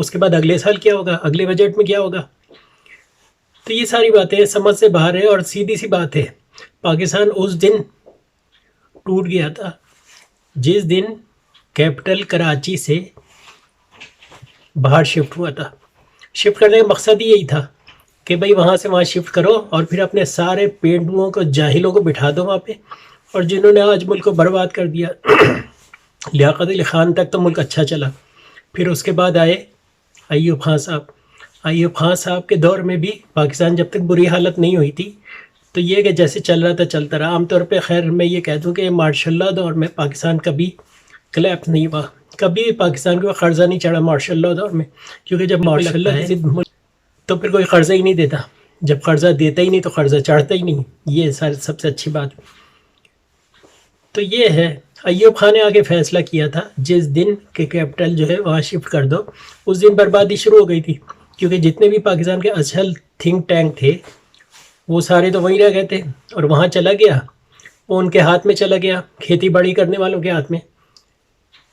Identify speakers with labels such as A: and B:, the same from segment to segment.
A: اس کے بعد اگلے سال کیا ہوگا, اگلے بجٹ میں کیا ہوگا. تو یہ ساری باتیں سمجھ سے باہر ہے. اور سیدھی سی بات ہے, پاکستان اس دن ٹوٹ گیا تھا جس دن کیپٹل کراچی سے باہر شفٹ ہوا تھا. شفٹ کرنے کا مقصد ہی یہی تھا کہ بھائی وہاں سے وہاں شفٹ کرو اور پھر اپنے سارے پینڈوؤں کو, جاہلوں کو بٹھا دو وہاں پہ, اور جنہوں نے آج ملک کو برباد کر دیا. لیاقت علی خان تک تو ملک اچھا چلا, پھر اس کے بعد آئے ایوب خان صاحب. ایوب خان صاحب کے دور میں بھی پاکستان جب تک بری حالت نہیں ہوئی تھی تو یہ کہ جیسے چل رہا تھا چلتا رہا. عام طور پہ خیر میں یہ کہہ دوں کہ ماشاء اللہ دور میں پاکستان کبھی کلیپس نہیں ہوا, کبھی پاکستان کو قرضہ نہیں چڑھا ماشاء اللہ دور میں, کیونکہ جب ماشاء اللہ تو پھر کوئی قرضہ ہی نہیں دیتا. جب قرضہ دیتا ہی نہیں تو قرضہ چڑھتا ہی نہیں. یہ سب سے اچھی بات. تو یہ ہے, ایوب خان نے آگے فیصلہ کیا تھا جس دن کہ کیپٹل جو ہے وہاں شفٹ کر دو, اس دن بربادی شروع ہو گئی تھی. کیونکہ جتنے بھی پاکستان کے اصل تھنک ٹینک تھے وہ سارے تو وہیں رہ گئے تھے, اور وہاں چلا گیا, وہ ان کے ہاتھ میں چلا گیا, کھیتی باڑی کرنے والوں کے ہاتھ میں.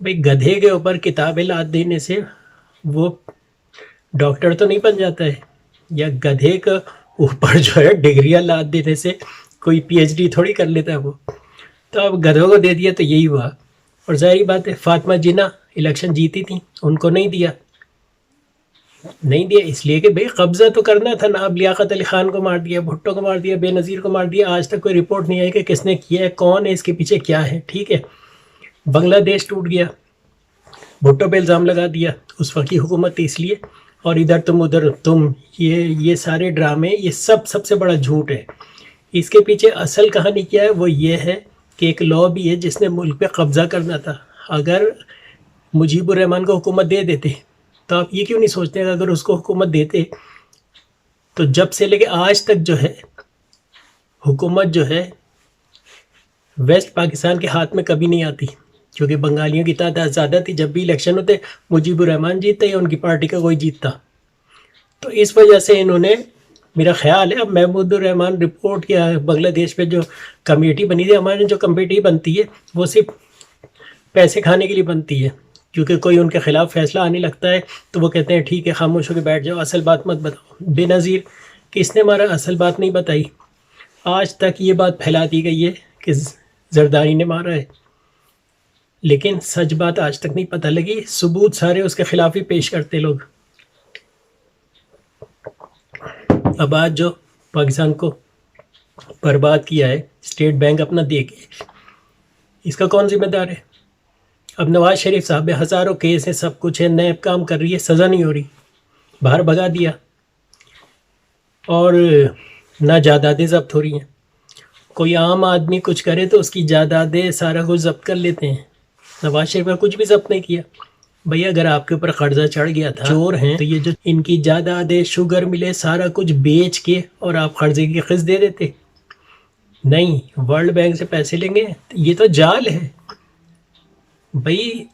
A: بھئی گدھے کے اوپر کتابیں لاد دینے سے وہ ڈاکٹر تو نہیں بن جاتا ہے, یا گدھے کے اوپر جو ہے ڈگریاں لاد دینے سے کوئی پی ایچ ڈی تھوڑی کر لیتا ہے وہ. تو اب گدھوں کو دے دیا تو یہی ہوا. اور ظاہری بات ہے فاطمہ جناح الیکشن جیتی تھیں, ان کو نہیں دیا اس لیے کہ بھئی قبضہ تو کرنا تھا نا. اب لیاقت علی خان کو مار دیا, بھٹو کو مار دیا, بے نظیر کو مار دیا, آج تک کوئی رپورٹ نہیں آئی کہ کس نے کیا ہے, کون ہے, اس کے پیچھے کیا ہے. ٹھیک ہے, بنگلہ دیش ٹوٹ گیا, بھٹو پہ الزام لگا دیا, اس وقت کی حکومت تھی اس لیے. اور ادھر تم یہ سارے ڈرامے, یہ سب سے بڑا جھوٹ ہے. اس کے پیچھے اصل کہانی کیا ہے, وہ یہ ہے کہ ایک لابی ہے جس نے ملک پہ قبضہ کرنا تھا. اگر مجیب الرحمان کو حکومت دے دیتے تو آپ یہ کیوں نہیں سوچتے کہ اگر اس کو حکومت دیتے تو جب سے لے کے آج تک جو ہے حکومت جو ہے ویسٹ پاکستان کے ہاتھ میں کبھی نہیں آتی, کیونکہ بنگالیوں کی تعداد زیادہ تھی. جب بھی الیکشن ہوتے مجیب الرحمان جیتتے یا ان کی پارٹی کا کوئی جیتتا. تو اس وجہ سے انہوں نے, میرا خیال ہے اب محمود الرحمان رپورٹ کیا ہے بنگلہ دیش پہ جو کمیٹی بنی تھی, ہمارے جو کمیٹی بنتی ہے وہ صرف پیسے کھانے کے لیے بنتی ہے, کیونکہ کوئی ان کے خلاف فیصلہ آنے لگتا ہے تو وہ کہتے ہیں ٹھیک ہے خاموش ہو کے بیٹھ جاؤ, اصل بات مت بتاؤ. بے نظیر کس نے مارا, اصل بات نہیں بتائی. آج تک یہ بات پھیلا دی گئی ہے کہ زرداری نے مارا ہے, لیکن سچ بات آج تک نہیں پتہ لگی. ثبوت سارے اس کے خلاف ہی پیش کرتے لوگ. اب آج جو پاکستان کو برباد کیا ہے اسٹیٹ بینک اپنا دے کے, اس کا کون ذمہ دار ہے؟ اب نواز شریف صاحب میں ہزاروں کیس ہیں, سب کچھ ہے, نیب کام کر رہی ہے, سزا نہیں ہو رہی, باہر بھگا دیا. اور نہ جائیدادیں ضبط ہو رہی ہیں. کوئی عام آدمی کچھ کرے تو اس کی جائیدادیں سارا کچھ ضبط کر لیتے ہیں. نواز شریف کا کچھ بھی ضبط نہیں کیا. بھئی اگر آپ کے اوپر قرضہ چڑھ گیا تھا, چور ہیں, تو یہ جو ان کی جائیدادیں, شوگر ملے, سارا کچھ بیچ کے اور آپ قرضے کی قسط دے دیتے. نہیں, ورلڈ بینک سے پیسے لیں گے, یہ تو جال ہے. بھئی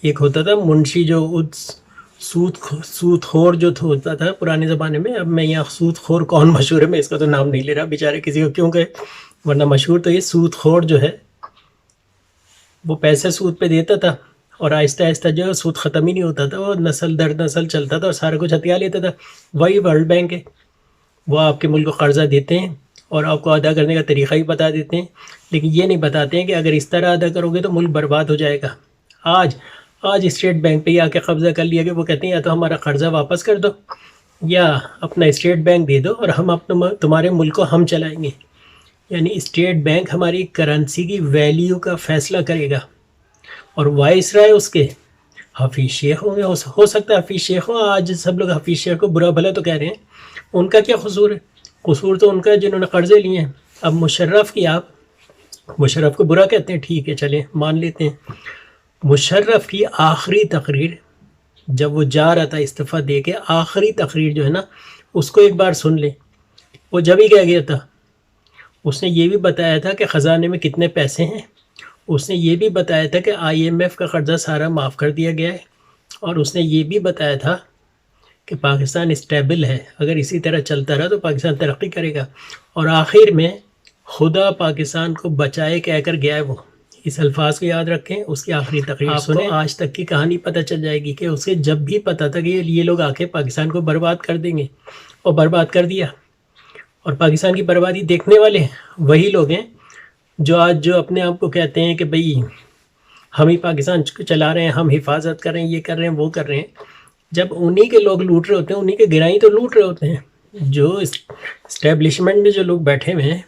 A: ایک ہوتا تھا منشی جو سود خور جو ہوتا تھا پرانے زمانے میں. اب میں یہاں سود خور کون مشہور ہے میں اس کا تو نام نہیں لے رہا, بیچارے کسی کو کیوں کہ ورنہ مشہور تو یہ سود خور جو ہے وہ پیسے سود پہ دیتا تھا, اور آہستہ آہستہ جو ہے سود ختم ہی نہیں ہوتا تھا, وہ نسل در نسل چلتا تھا اور سارا کچھ ہتھیا لیتا تھا. وہی ورلڈ بینک ہے, وہ آپ کے ملک کو قرضہ دیتے ہیں اور آپ کو ادا کرنے کا طریقہ ہی بتا دیتے ہیں, لیکن یہ نہیں بتاتے ہیں کہ اگر اس طرح ادا کرو گے تو ملک برباد ہو جائے گا. آج اسٹیٹ بینک پہ ہی آ کے قبضہ کر لیا کہ وہ کہتے ہیں یا تو ہمارا قرضہ واپس کر دو یا اپنا اسٹیٹ بینک دے دو اور ہم تمہارے ملک کو ہم چلائیں گے. یعنی اسٹیٹ بینک ہماری کرنسی کی ویلیو کا فیصلہ کرے گا, اور وائس رائے اس کے حفیظ شیخ ہوں گے. ہو سکتا ہے حفیظ شیخ ہو. آج سب لوگ حفیظ شیخ کو برا بھلا تو کہہ رہے ہیں, ان کا کیا قصور ہے؟ قصور تو ان کا ہے جنہوں نے قرضے لیے ہیں. اب مشرف کو برا کہتے ہیں, ٹھیک ہے چلیں مان لیتے ہیں. مشرف کی آخری تقریر جب وہ جا رہا تھا استعفیٰ دے کے, آخری تقریر جو ہے نا اس کو ایک بار سن لیں. وہ جب ہی کہہ گیا تھا, اس نے یہ بھی بتایا تھا کہ خزانے میں کتنے پیسے ہیں, اس نے یہ بھی بتایا تھا کہ IMF کا قرضہ سارا معاف کر دیا گیا ہے, اور اس نے یہ بھی بتایا تھا کہ پاکستان اسٹیبل ہے, اگر اسی طرح چلتا رہا تو پاکستان ترقی کرے گا. اور آخر میں خدا پاکستان کو بچائے کہہ کر گیا ہے وہ. اس الفاظ کو یاد رکھیں، اس کی آخری تقریر سنیں، آج تک کی کہانی پتہ چل جائے گی کہ اسے جب بھی پتہ تھا کہ یہ لوگ آ کے پاکستان کو برباد کر دیں گے، اور برباد کر دیا. اور پاکستان کی بربادی دیکھنے والے وہی لوگ ہیں جو اپنے آپ کو کہتے ہیں کہ بھئی ہم ہی پاکستان چلا رہے ہیں، ہم حفاظت کر رہے ہیں، یہ کر رہے ہیں، وہ کر رہے ہیں. جب انہی کے لوگ لوٹ رہے ہوتے ہیں، انہی کے گرائی تو لوٹ رہے ہوتے ہیں. جو اسٹیبلشمنٹ میں جو لوگ بیٹھے ہوئے ہیں،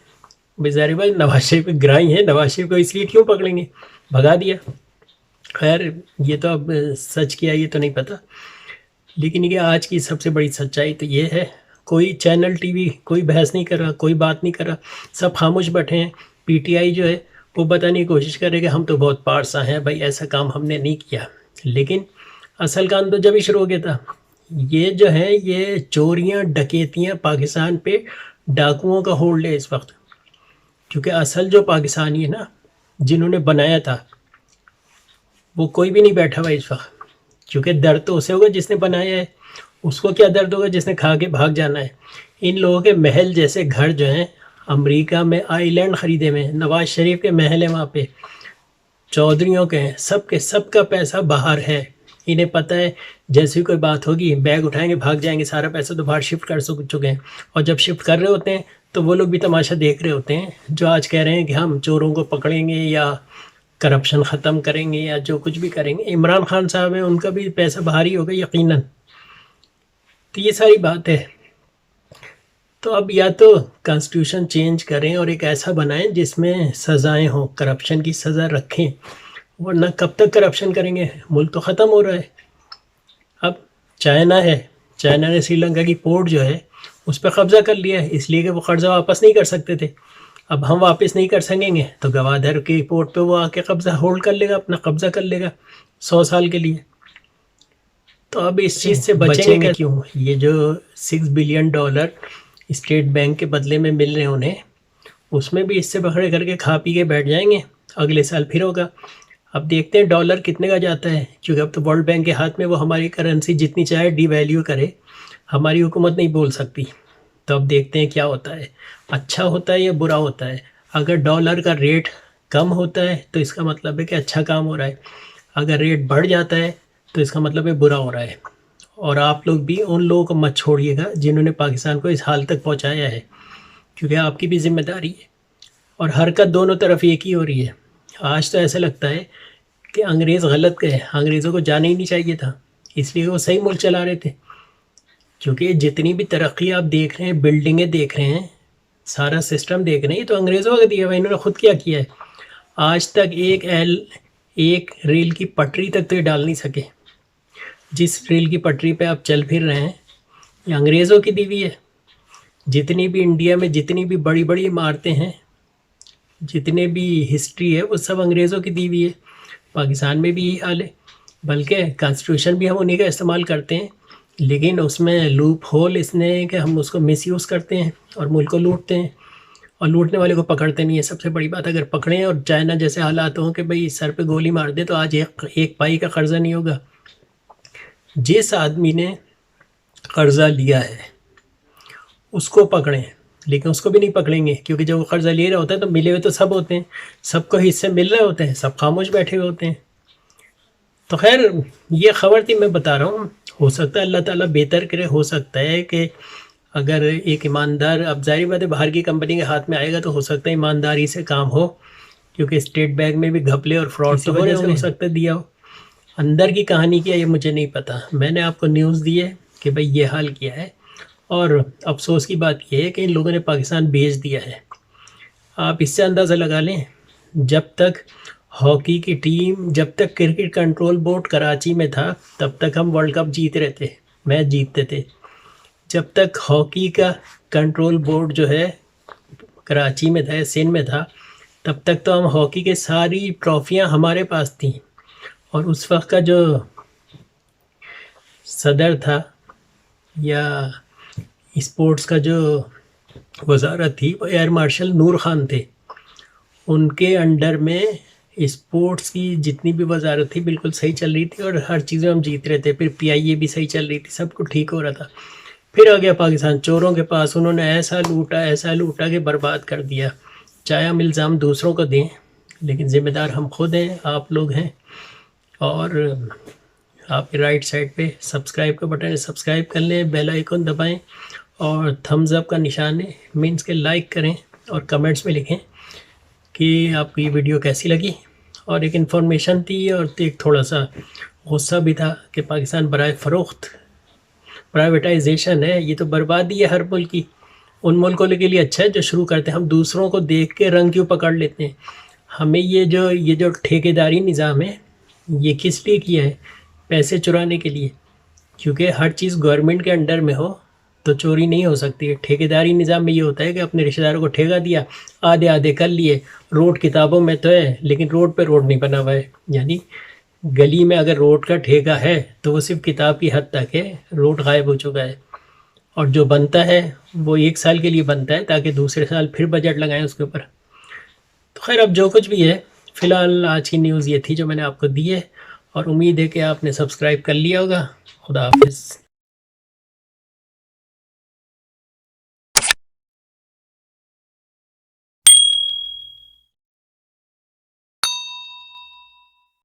A: بظاہر بھائی نواز شریف گرائی ہیں، نواز شریف کو اس لیے کیوں پکڑیں گے، بھگا دیا. خیر یہ تو اب سچ کیا یہ تو نہیں پتہ، لیکن یہ آج کی سب سے بڑی سچائی تو یہ ہے. کوئی چینل ٹی وی کوئی بحث نہیں کر رہا، کوئی بات نہیں کر رہا، سب خاموش بیٹھے ہیں. پی ٹی آئی جو ہے وہ بتانے کی کوشش کر رہے کہ ہم تو بہت پارسا ہیں بھائی، ایسا کام ہم نے نہیں کیا. لیکن اصل کام تو جب ہی شروع ہو گیا تھا. یہ جو ہے یہ چوریاں ڈکیتیاں پاکستان پہ ڈاکوؤں کا ہولڈ ہے اس وقت. کیونکہ اصل جو پاکستانی ہے نا، جنہوں نے بنایا تھا، وہ کوئی بھی نہیں بیٹھا ہوا اس وقت. کیونکہ درد تو اسے ہوگا جس نے بنایا ہے، اس کو کیا درد ہوگا جس نے کھا کے بھاگ جانا ہے. ان لوگوں کے محل جیسے گھر جو ہیں امریکہ میں آئی لینڈ خریدے ہوئے ہیں، نواز شریف کے محل ہیں وہاں پہ، چودھریوں کے ہیں، سب کا پیسہ باہر ہے. انہیں پتہ ہے جیسی کوئی بات ہوگی بیگ اٹھائیں گے بھاگ جائیں گے، سارا پیسہ تو باہر شفٹ کر چکے ہیں. اور جب شفٹ کر رہے ہوتے ہیں تو وہ لوگ بھی تماشا دیکھ رہے ہوتے ہیں جو آج کہہ رہے ہیں کہ ہم چوروں کو پکڑیں گے یا کرپشن ختم کریں گے یا جو کچھ بھی کریں گے. عمران خان صاحب ہیں، ان کا بھی پیسہ باہر ہی ہوگا یقیناً. تو یہ ساری بات ہے. تو اب یا تو کانسٹیٹیوشن چینج کریں اور ایک ایسا بنائیں جس میں سزائیں ہوں، کرپشن کی سزا رکھیں، ورنہ کب تک کرپشن کریں گے؟ ملک تو ختم ہو رہا ہے. اب چائنا نے سری لنکا کی پورٹ جو ہے اس پہ قبضہ کر لیا ہے، اس لیے کہ وہ قرضہ واپس نہیں کر سکتے تھے. اب ہم واپس نہیں کر سکیں گے تو گوادر کی پورٹ پہ وہ آ کے قبضہ ہولڈ کر لے گا، اپنا قبضہ کر لے گا 100 سال کے لیے. تو اب اس چیز سے بچیں گے کیوں؟ یہ جو $6 بلین اسٹیٹ بینک کے بدلے میں مل رہے ہیں انہیں، اس میں بھی اس سے بکھڑے کر کے کھا پی کے بیٹھ جائیں گے. اگلے سال پھر ہوگا. اب دیکھتے ہیں ڈالر کتنے کا جاتا ہے، کیونکہ اب تو ورلڈ بینک کے ہاتھ میں، وہ ہماری کرنسی جتنی چاہے ڈی ویلیو کرے، ہماری حکومت نہیں بول سکتی. تو اب دیکھتے ہیں کیا ہوتا ہے، اچھا ہوتا ہے یا برا ہوتا ہے. اگر ڈالر کا ریٹ کم ہوتا ہے تو اس کا مطلب ہے کہ اچھا کام ہو رہا ہے، اگر ریٹ بڑھ جاتا ہے تو اس کا مطلب ہے برا ہو رہا ہے. اور آپ لوگ بھی ان لوگوں کو مت چھوڑیے گا جنہوں نے پاکستان کو اس حال تک پہنچایا ہے، کیونکہ آپ کی بھی ذمہ داری ہے. اور حرکت دونوں طرف ایک ہی ہو رہی ہے. آج تو ایسا لگتا ہے کہ انگریز غلط گئے، انگریزوں کو جانا ہی نہیں چاہیے تھا، اس لیے وہ صحیح ملک چلا رہے تھے. کیونکہ جتنی بھی ترقی آپ دیکھ رہے ہیں، بلڈنگیں دیکھ رہے ہیں، سارا سسٹم دیکھ رہے ہیں، یہ تو انگریزوں کا دیا ہوا، انہوں نے خود کیا ہے. آج تک ایک ریل کی پٹری تک تو یہ ڈال نہیں سکے. جس ریل کی پٹری پہ آپ چل پھر رہے ہیں یہ انگریزوں کی دی ہوئی ہے. جتنی بھی انڈیا میں جتنی بھی بڑی بڑی عمارتیں ہیں، جتنے بھی ہسٹری ہے، وہ سب انگریزوں کی دی ہوئی ہے. پاکستان میں بھی یہی حال ہے. بلکہ کانسٹیٹیوشن بھی ہم انہی کا استعمال کرتے ہیں، لیکن اس میں لوپ ہول اس نے کہ ہم اس کو مس یوز کرتے ہیں اور ملک کو لوٹتے ہیں، اور لوٹنے والے کو پکڑتے نہیں ہیں. سب سے بڑی بات، اگر پکڑیں اور چائنا جیسے حالات ہوں کہ بھئی سر پہ گولی مار دے تو آج ایک پائی کا قرضہ نہیں ہوگا. جس آدمی نے قرضہ لیا ہے اس کو پکڑیں، لیکن اس کو بھی نہیں پکڑیں گے، کیونکہ جب وہ قرضہ لے رہا ہوتا ہے تو ملے ہوئے تو سب ہوتے ہیں، سب کو حصے مل رہے ہوتے ہیں، سب خاموش بیٹھے ہوئے ہوتے ہیں. تو خیر یہ خبر تھی، میں بتا رہا ہوں. ہو سکتا ہے اللہ تعالیٰ بہتر کرے، ہو سکتا ہے کہ اگر ایک ایماندار، اب ظاہر بات ہے باہر کی کمپنی کے ہاتھ میں آئے گا تو ہو سکتا ہے ایمانداری سے کام ہو، کیونکہ اسٹیٹ بینک میں بھی گھپلے اور فراڈ تو ہو سکتا ہے دیا ہو. اندر کی کہانی کیا یہ مجھے نہیں پتہ. میں نے آپ کو نیوز دی ہے کہ بھئی یہ حال کیا ہے، اور افسوس کی بات یہ ہے کہ ان لوگوں نے پاکستان بیچ دیا ہے. آپ اس سے اندازہ لگا لیں، جب تک ہاکی کی ٹیم، جب تک کرکٹ کنٹرول بورڈ کراچی میں تھا تب تک ہم ورلڈ کپ جیت رہے تھے، میچ جیتتے تھے. جب تک ہاکی کا کنٹرول بورڈ جو ہے کراچی میں تھا، سندھ میں تھا، تب تک تو ہم ہاکی کے ساری ٹرافیاں ہمارے پاس تھیں. اور اس وقت کا جو صدر تھا یا اسپورٹس کا جو وزارت تھی، وہ ایئر مارشل نور خان تھے. ان کے انڈر میں اسپورٹس کی جتنی بھی وزارت تھی بالکل صحیح چل رہی تھی، اور ہر چیزیں ہم جیت رہے تھے. پھر PIA بھی صحیح چل رہی تھی، سب کچھ ٹھیک ہو رہا تھا. پھر آ گیا پاکستان چوروں کے پاس، انہوں نے ایسا لوٹا کہ برباد کر دیا. چاہے ہم الزام دوسروں کو دیں، لیکن ذمہ دار ہم خود ہیں، آپ لوگ ہیں. اور آپ کے رائٹ سائڈ پہ سبسکرائب کا بٹن ہے، سبسکرائب کر لیں، بیل آئیکن دبائیں اور تھمز اپ کا نشان ہے، مینس کہ لائک کریں اور کمنٹس میں لکھیں کہ آپ کو یہ ویڈیو کیسی لگی. اور ایک انفارمیشن تھی اور ایک تھوڑا سا غصہ بھی تھا کہ پاکستان برائے فروخت پرائیویٹائزیشن ہے، یہ تو بربادی ہے ہر ملک کی. ان ملکوں کے لیے اچھا ہے جو شروع کرتے ہیں، ہم دوسروں کو دیکھ کے رنگ کیوں پکڑ لیتے ہیں. ہمیں یہ جو ٹھیکیداری نظام ہے یہ کس لیے کیا ہے؟ پیسے چرانے کے لیے. کیونکہ ہر چیز گورنمنٹ کے انڈر میں ہو تو چوری نہیں ہو سکتی ہے. ٹھیکیداری نظام میں یہ ہوتا ہے کہ اپنے رشتہ داروں کو ٹھیکہ دیا، آدھے آدھے کر لیے. روڈ کتابوں میں تو ہے لیکن روڈ پہ روڈ نہیں بنا ہوا ہے. یعنی گلی میں اگر روڈ کا ٹھیکہ ہے تو وہ صرف کتاب کی حد تک ہے، روڈ غائب ہو چکا ہے. اور جو بنتا ہے وہ 1 سال کے لیے بنتا ہے تاکہ دوسرے سال پھر بجٹ لگائیں اس کے اوپر. تو خیر اب جو کچھ بھی ہے، فی الحال آج کی نیوز یہ تھی جو میں نے آپ کو دی ہے، اور امید ہے کہ آپ نے سبسکرائب کر لیا ہوگا. خدا حافظ.